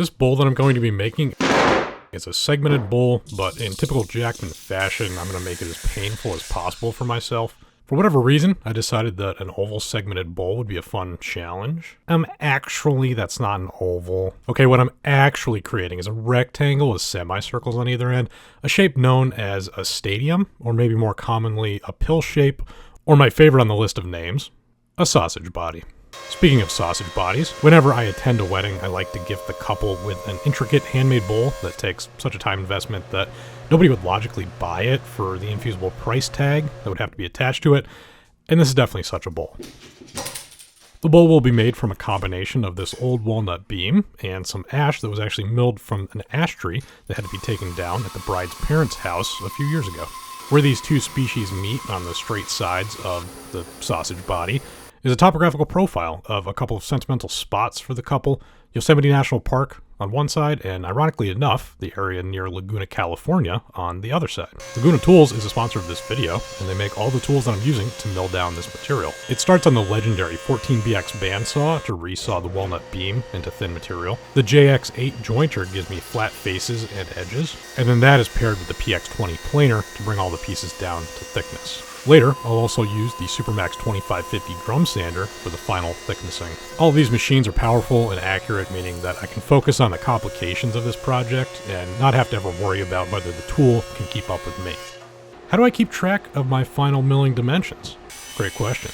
This bowl that I'm going to be making is a segmented bowl, but in typical Jackman fashion, I'm going to make it as painful as possible for myself. For whatever reason, I decided that an oval segmented bowl would be a fun challenge. Actually, that's not an oval. Okay, what I'm actually creating is a rectangle with semicircles on either end, a shape known as a stadium, or maybe more commonly a pill shape, or my favorite on the list of names, a sausage body. Speaking of sausage bodies, whenever I attend a wedding, I like to gift the couple with an intricate handmade bowl that takes such a time investment that nobody would logically buy it for the infeasible price tag that would have to be attached to it, and this is definitely such a bowl. The bowl will be made from a combination of this old walnut beam and some ash that was actually milled from an ash tree that had to be taken down at the bride's parents' house a few years ago. Where these two species meet on the straight sides of the sausage body is a topographical profile of a couple of sentimental spots for the couple, Yosemite National Park on one side, and ironically enough, the area near Laguna, California on the other side. Laguna Tools is a sponsor of this video, and they make all the tools that I'm using to mill down this material. It starts on the legendary 14BX bandsaw to resaw the walnut beam into thin material. The JX8 jointer gives me flat faces and edges, and then that is paired with the PX20 planer to bring all the pieces down to thickness. Later, I'll also use the Supermax 2550 drum sander for the final thicknessing. All of these machines are powerful and accurate, meaning that I can focus on the complications of this project and not have to ever worry about whether the tool can keep up with me. How do I keep track of my final milling dimensions? Great question.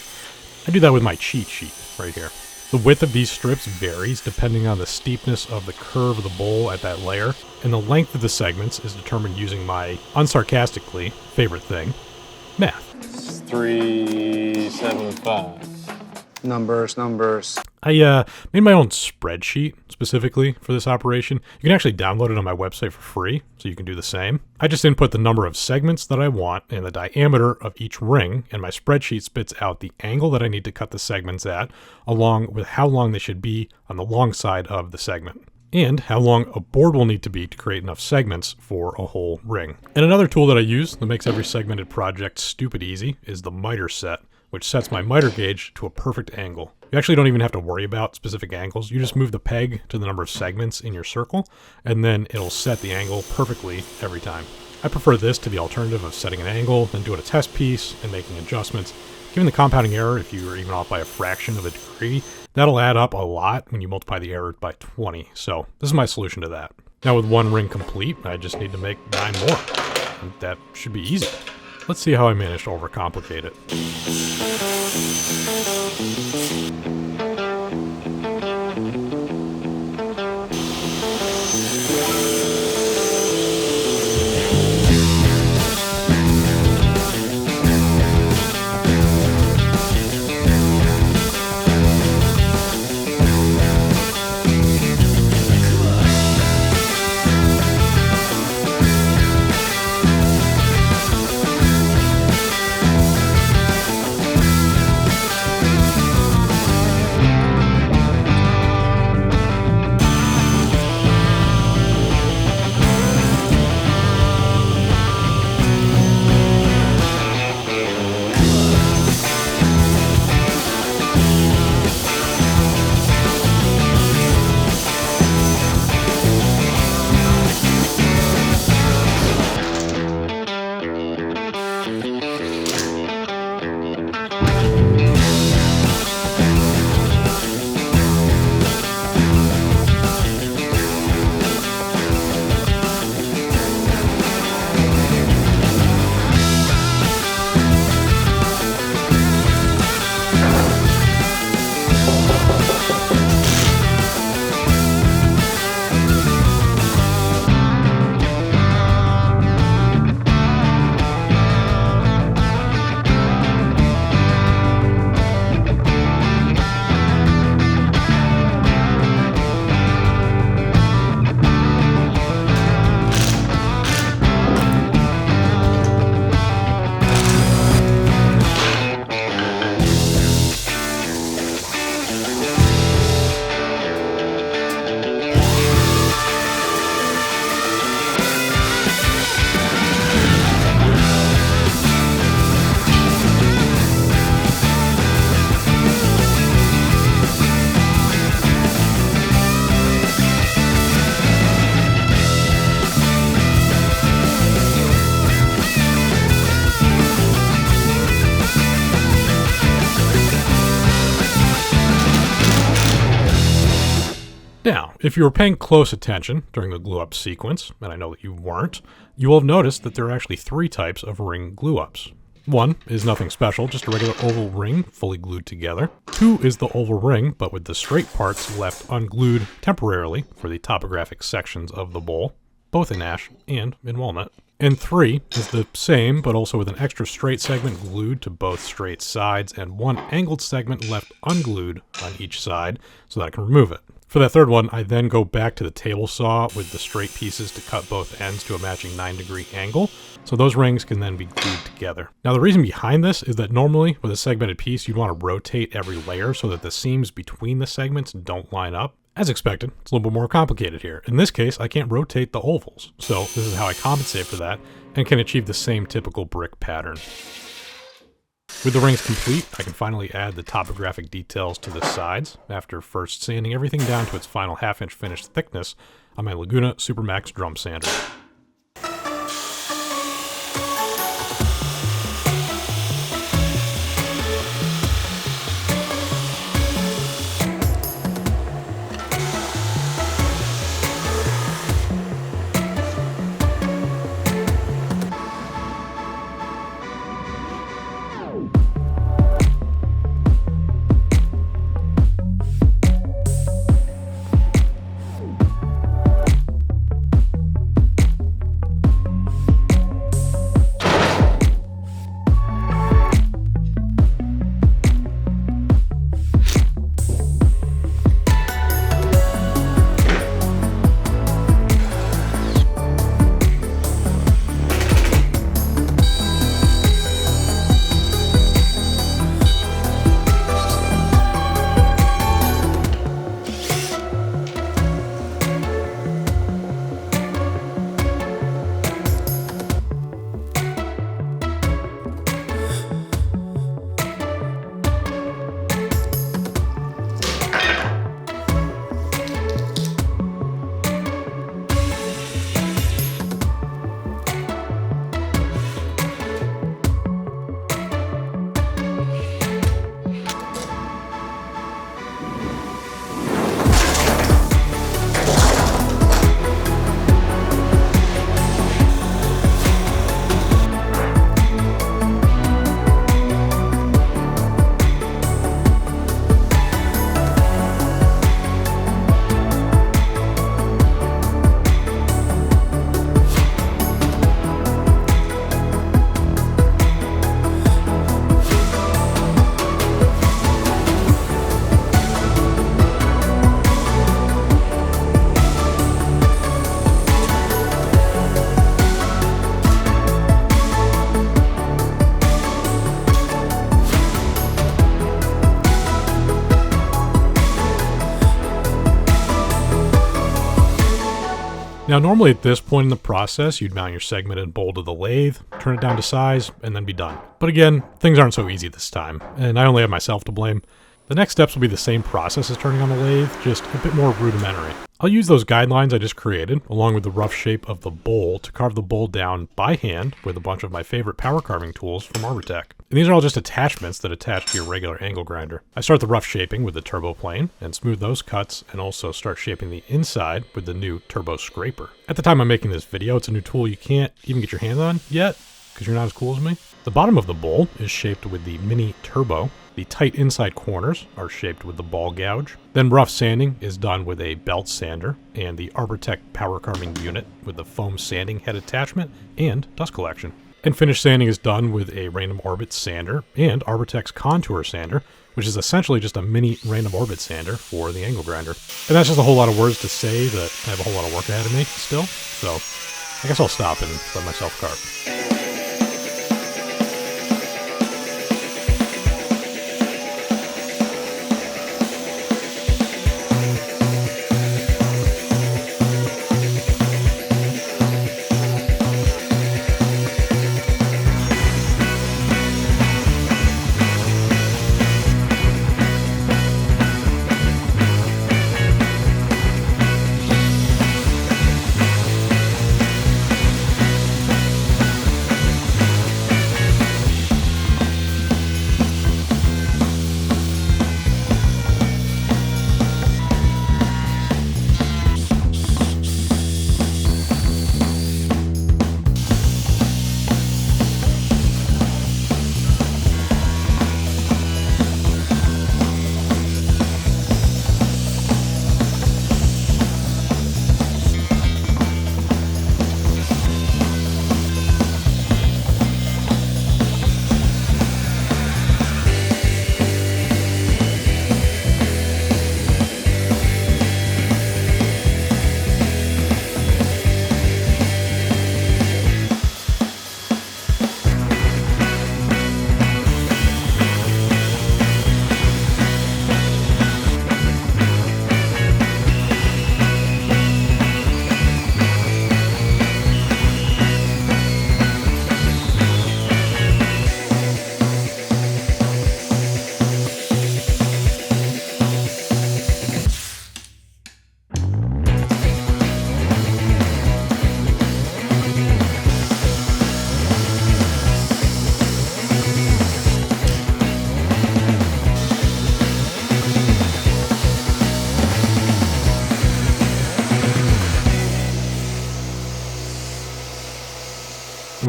I do that with my cheat sheet right here. The width of these strips varies depending on the steepness of the curve of the bowl at that layer, and the length of the segments is determined using my, unsarcastically, favorite thing, math. 375. Numbers. I made my own spreadsheet specifically for this operation. You can actually download it on my website for free, so you can do the same. I just input the number of segments that I want and the diameter of each ring, and my spreadsheet spits out the angle that I need to cut the segments at, along with how long they should be on the long side of the segment, and how long a board will need to be to create enough segments for a whole ring. And another tool that I use that makes every segmented project stupid easy is the miter set, which sets my miter gauge to a perfect angle. You actually don't even have to worry about specific angles. You just move the peg to the number of segments in your circle, and then it'll set the angle perfectly every time. I prefer this to the alternative of setting an angle, then doing a test piece, and making adjustments. Given the compounding error, if you are even off by a fraction of a degree, that'll add up a lot when you multiply the error by 20. So this is my solution to that. Now with one ring complete, I just need to make 9 more. And that should be easy. Let's see how I managed to overcomplicate it. if you were paying close attention during the glue up sequence, and I know that you weren't, you will have noticed that there are actually 3 types of ring glue ups. 1 is nothing special, just a regular oval ring fully glued together. 2 is the oval ring, but with the straight parts left unglued temporarily for the topographic sections of the bowl, both in ash and in walnut. And 3 is the same, but also with an extra straight segment glued to both straight sides and 1 angled segment left unglued on each side so that I can remove it. For that third one, I then go back to the table saw with the straight pieces to cut both ends to a matching 9-degree angle, so those rings can then be glued together. Now the reason behind this is that normally with a segmented piece, you'd want to rotate every layer so that the seams between the segments don't line up. As expected, it's a little bit more complicated here. In this case, I can't rotate the ovals, so this is how I compensate for that and can achieve the same typical brick pattern. With the rings complete, I can finally add the topographic details to the sides after first sanding everything down to its final 1/2-inch finished thickness on my Laguna Supermax drum sander. Now normally at this point in the process, you'd mount your segmented bowl to the lathe, turn it down to size, and then be done. But again, things aren't so easy this time, and I only have myself to blame. The next steps will be the same process as turning on the lathe, just a bit more rudimentary. I'll use those guidelines I just created, along with the rough shape of the bowl, to carve the bowl down by hand with a bunch of my favorite power carving tools from Arbortech. And these are all just attachments that attach to your regular angle grinder. I start the rough shaping with the turbo plane, and smooth those cuts, and also start shaping the inside with the new turbo scraper. At the time I'm making this video, it's a new tool you can't even get your hands on yet, because you're not as cool as me. The bottom of the bowl is shaped with the mini turbo. The tight inside corners are shaped with the ball gouge. Then rough sanding is done with a belt sander and the Arbortech power carving unit with the foam sanding head attachment and dust collection. And finish sanding is done with a random orbit sander and Arbortech's contour sander, which is essentially just a mini random orbit sander for the angle grinder. And that's just a whole lot of words to say that I have a whole lot of work ahead of me still. So I guess I'll stop and let myself carve.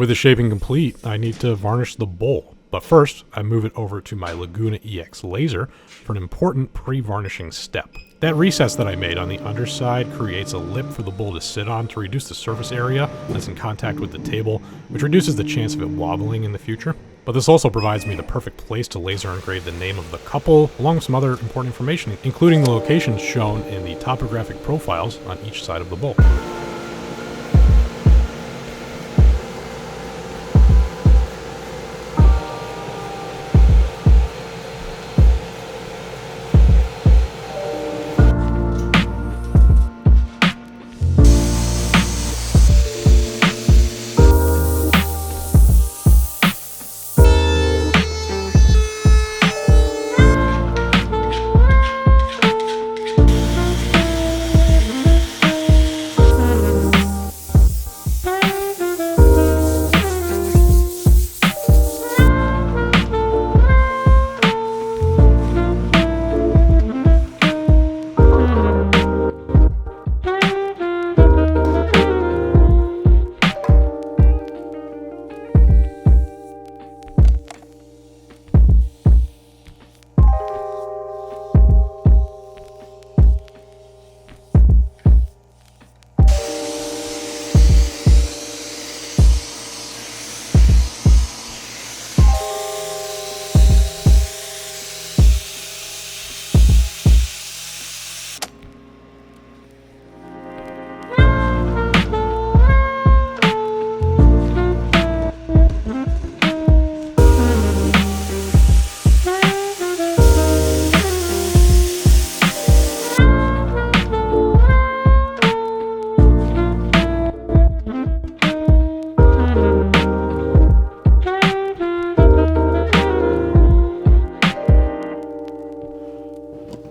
With the shaping complete, I need to varnish the bowl. But first, I move it over to my Laguna EX laser for an important pre-varnishing step. That recess that I made on the underside creates a lip for the bowl to sit on to reduce the surface area that's in contact with the table, which reduces the chance of it wobbling in the future. But this also provides me the perfect place to laser engrave the name of the couple, along with some other important information, including the locations shown in the topographic profiles on each side of the bowl.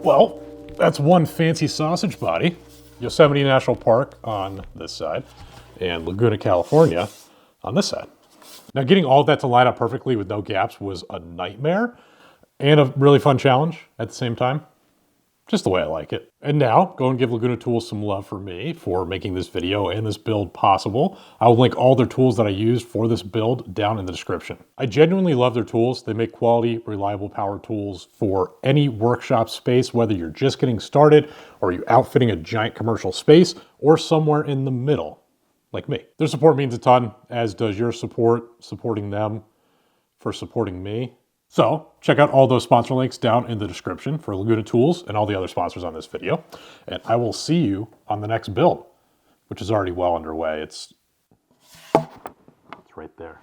Well, that's one fancy sausage body. Yosemite National Park on this side, and Laguna, California on this side. Now, getting all of that to line up perfectly with no gaps was a nightmare and a really fun challenge at the same time. Just the way I like it. And now, go and give Laguna Tools some love for me for making this video and this build possible. I'll link all their tools that I used for this build down in the description. I genuinely love their tools. They make quality, reliable power tools for any workshop space, whether you're just getting started or you're outfitting a giant commercial space or somewhere in the middle, like me. Their support means a ton, as does your support, supporting them for supporting me. So check out all those sponsor links down in the description for Laguna Tools and all the other sponsors on this video. And I will see you on the next build, which is already well underway. It's right there.